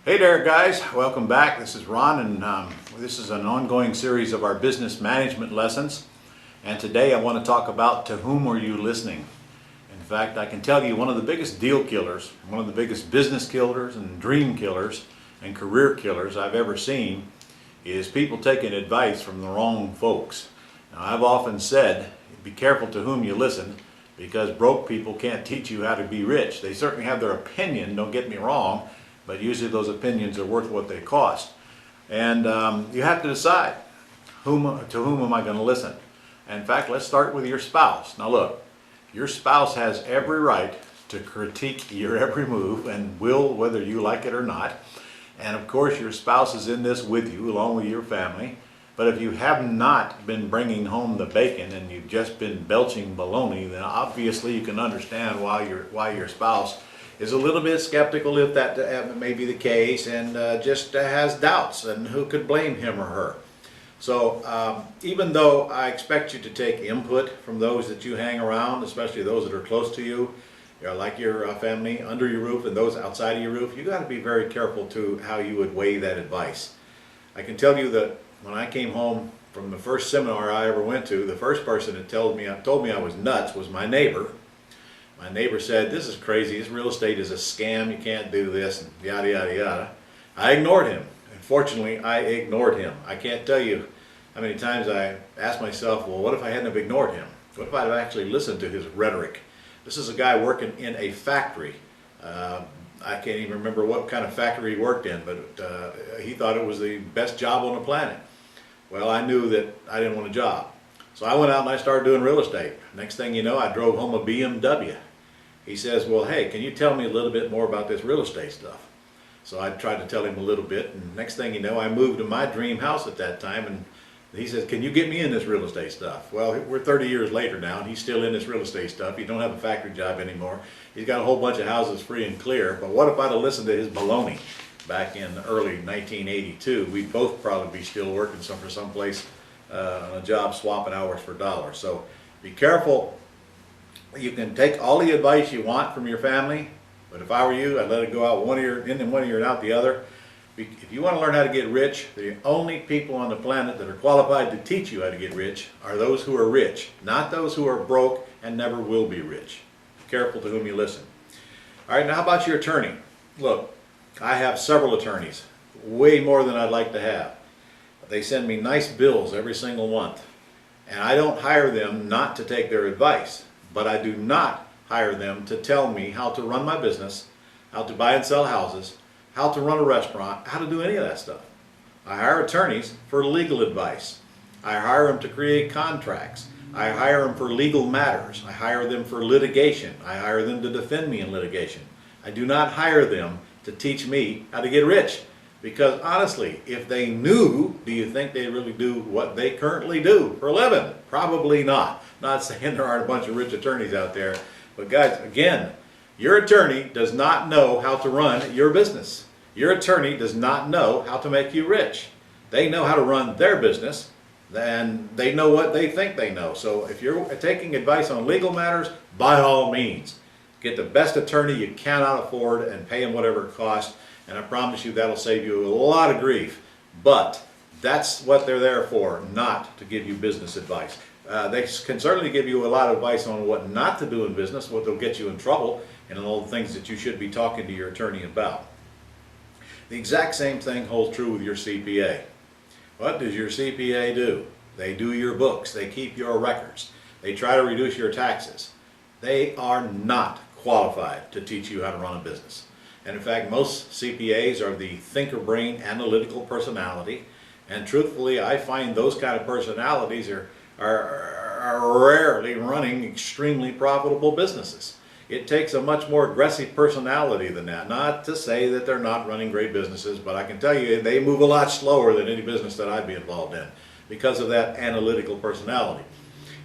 Hey there guys, welcome back. This is Ron and this is an ongoing series of our business management lessons, and today I want to talk about to whom are you listening. In fact, I can tell you one of the biggest deal killers, one of the biggest business killers and dream killers and career killers I've ever seen is people taking advice from the wrong folks. Now, I've often said be careful to whom you listen, because broke people can't teach you how to be rich. They certainly have their opinion, don't get me wrong, but usually those opinions are worth what they cost. And you have to decide to whom am I going to listen. In fact, let's start with your spouse. Now look, your spouse has every right to critique your every move and will, whether you like it or not. And of course your spouse is in this with you along with your family. But if you have not been bringing home the bacon and you've just been belching baloney, then obviously you can understand why your spouse is a little bit skeptical if that may be the case, and just has doubts, and who could blame him or her. So even though I expect you to take input from those that you hang around, especially those that are close to you, like your family under your roof and those outside of your roof, you got to be very careful to how you would weigh that advice. I can tell you that when I came home from the first seminar I ever went to, the first person that told me I was nuts was my neighbor. My neighbor said, "This is crazy, this real estate is a scam, you can't do this," and yada yada yada. I ignored him. Unfortunately, I ignored him. I can't tell you how many times I asked myself, well, what if I hadn't have ignored him? What if I'd have actually listened to his rhetoric? This is a guy working in a factory. I can't even remember what kind of factory he worked in, but he thought it was the best job on the planet. Well, I knew that I didn't want a job. So I went out and I started doing real estate. Next thing you know, I drove home a BMW. He says, well, hey, can you tell me a little bit more about this real estate stuff? So I tried to tell him a little bit, and next thing you know, I moved to my dream house at that time, and he says, can you get me in this real estate stuff? Well, we're 30 years later now, and he's still in this real estate stuff. He don't have a factory job anymore. He's got a whole bunch of houses free and clear. But what if I'd have listened to his baloney back in early 1982? We'd both probably be still working for someplace on a job swapping hours for dollars. So be careful. You can take all the advice you want from your family, but if I were you, I'd let it go out one ear in and one ear and out the other. If you want to learn how to get rich, the only people on the planet that are qualified to teach you how to get rich are those who are rich, not those who are broke and never will be rich. Be careful to whom you listen. All right, now how about your attorney? Look, I have several attorneys, way more than I'd like to have. They send me nice bills every single month, and I don't hire them not to take their advice, but I do not hire them to tell me how to run my business, how to buy and sell houses, how to run a restaurant, how to do any of that stuff. I hire attorneys for legal advice. I hire them to create contracts. I hire them for legal matters. I hire them for litigation. I hire them to defend me in litigation. I do not hire them to teach me how to get rich. Because honestly, if they knew, do you think they really do what they currently do for a living? Probably not. Not saying there aren't a bunch of rich attorneys out there. But guys, again, your attorney does not know how to run your business. Your attorney does not know how to make you rich. They know how to run their business, and they know what they think they know. So if you're taking advice on legal matters, by all means, get the best attorney you cannot afford and pay him whatever it costs. And I promise you that'll save you a lot of grief. But that's what they're there for, not to give you business advice. They can certainly give you a lot of advice on what not to do in business, what will get you in trouble, and all the things that you should be talking to your attorney about. The exact same thing holds true with your CPA. What does your CPA do? They do your books. They keep your records. They try to reduce your taxes. They are not qualified to teach you how to run a business. And in fact, most CPAs are the thinker brain analytical personality, and truthfully I find those kind of personalities are rarely running extremely profitable businesses. It takes a much more aggressive personality than that. Not to say that they're not running great businesses, but I can tell you they move a lot slower than any business that I'd be involved in because of that analytical personality.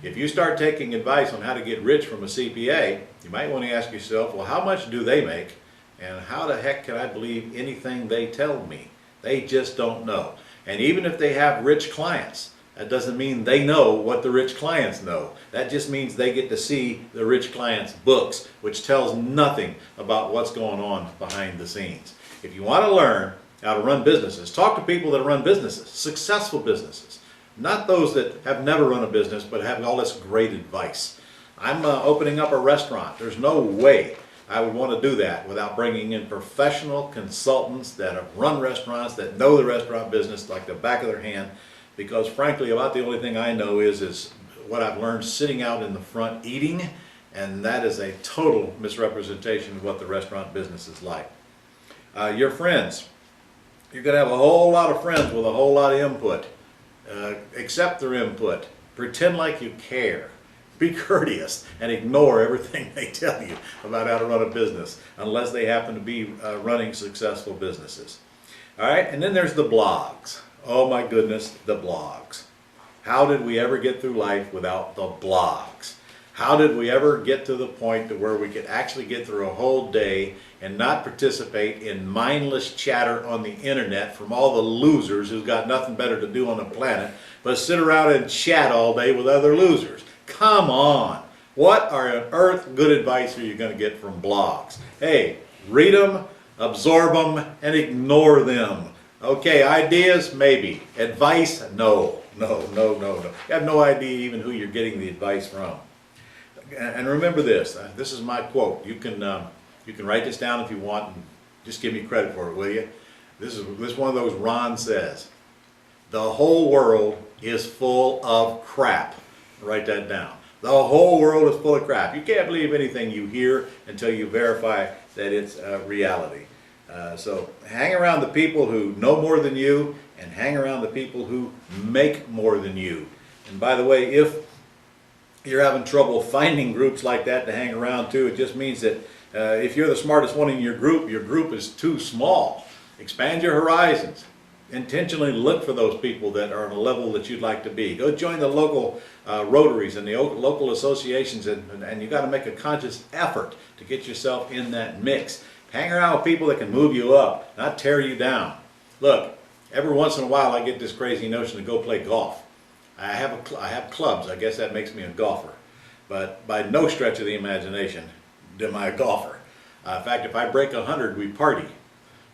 If you start taking advice on how to get rich from a CPA, you might want to ask yourself, well, how much do they make? And how the heck can I believe anything they tell me? They just don't know. And even if they have rich clients, that doesn't mean they know what the rich clients know. That just means they get to see the rich clients' books, which tells nothing about what's going on behind the scenes. If you want to learn how to run businesses, talk to people that run businesses, successful businesses, not those that have never run a business but have all this great advice. I'm opening up a restaurant. There's no way I would want to do that without bringing in professional consultants that have run restaurants, that know the restaurant business like the back of their hand, because frankly about the only thing I know is what I've learned sitting out in the front eating, and that is a total misrepresentation of what the restaurant business is like. Your friends, you're going to have a whole lot of friends with a whole lot of input. Accept their input. Pretend like you care. Be courteous and ignore everything they tell you about how to run a business, unless they happen to be running successful businesses. All right, and then there's the blogs. Oh my goodness, the blogs. How did we ever get through life without the blogs? How did we ever get to the point to where we could actually get through a whole day and not participate in mindless chatter on the internet from all the losers who've got nothing better to do on the planet but sit around and chat all day with other losers? Come on. What on earth good advice are you going to get from blogs? Hey, read them, absorb them, and ignore them. Okay, ideas? Maybe. Advice? No. No. You have no idea even who you're getting the advice from. And remember this. This is my quote. You can write this down if you want and just give me credit for it, will you? This is one of those Ron says. The whole world is full of crap. Write that down. The whole world is full of crap. You can't believe anything you hear until you verify that it's reality. So hang around the people who know more than you, and hang around the people who make more than you. And by the way, if you're having trouble finding groups like that to hang around to, it just means that if you're the smartest one in your group is too small. Expand your horizons. Intentionally look for those people that are on a level that you'd like to be. Go join the local Rotaries and the local associations, and you got to make a conscious effort to get yourself in that mix. Hang around with people that can move you up, not tear you down. Look, every once in a while I get this crazy notion to go play golf. I have clubs. I guess that makes me a golfer, but by no stretch of the imagination am I a golfer. In fact, if I break 100, we party.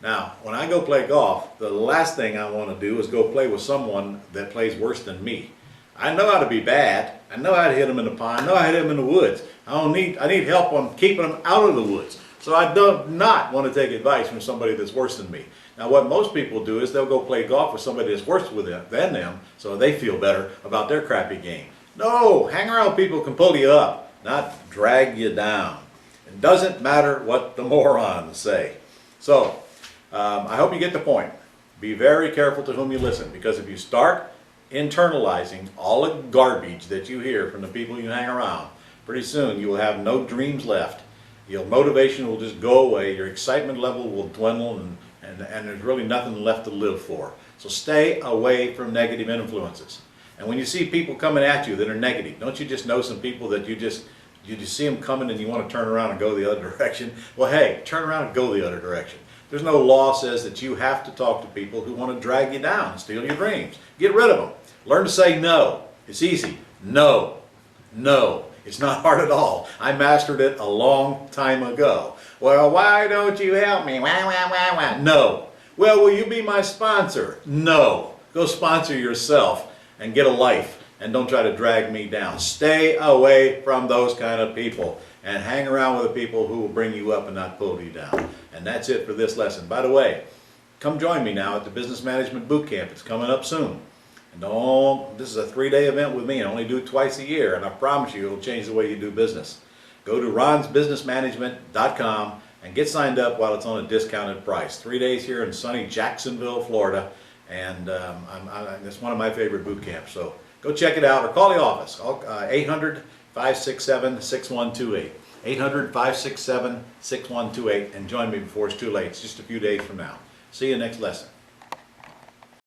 Now, when I go play golf, the last thing I want to do is go play with someone that plays worse than me. I know how to be bad. I know how to hit them in the pond. I know how to hit them in the woods. I need help on keeping them out of the woods. So I do not want to take advice from somebody that's worse than me. Now, what most people do is they'll go play golf with somebody that's worse than them, so they feel better about their crappy game. No, hang around with people who can pull you up, not drag you down. It doesn't matter what the morons say. So, I hope you get the point. Be very careful to whom you listen, because if you start internalizing all the garbage that you hear from the people you hang around, pretty soon you will have no dreams left. Your motivation will just go away, your excitement level will dwindle, and there's really nothing left to live for. So stay away from negative influences. And when you see people coming at you that are negative, don't you just know some people that you just see them coming and you want to turn around and go the other direction? Well, hey, turn around and go the other direction. There's no law says that you have to talk to people who want to drag you down and steal your dreams. Get rid of them. Learn to say no. It's easy. No. No. It's not hard at all. I mastered it a long time ago. Well, why don't you help me? Wah. No. Well, will you be my sponsor? No. Go sponsor yourself and get a life, and don't try to drag me down. Stay away from those kind of people and hang around with the people who will bring you up and not pull you down. And that's it for this lesson. By the way, come join me now at the Business Management Boot Camp. It's coming up soon. And this is a 3-day event with me. I only do it twice a year, and I promise you it'll change the way you do business. Go to ronsbusinessmanagement.com and get signed up while it's on a discounted price. 3 days here in sunny Jacksonville, Florida, and it's one of my favorite boot camps. So go check it out or call the office. 800-567-6128. 800-567-6128, and join me before it's too late. It's just a few days from now. See you next lesson.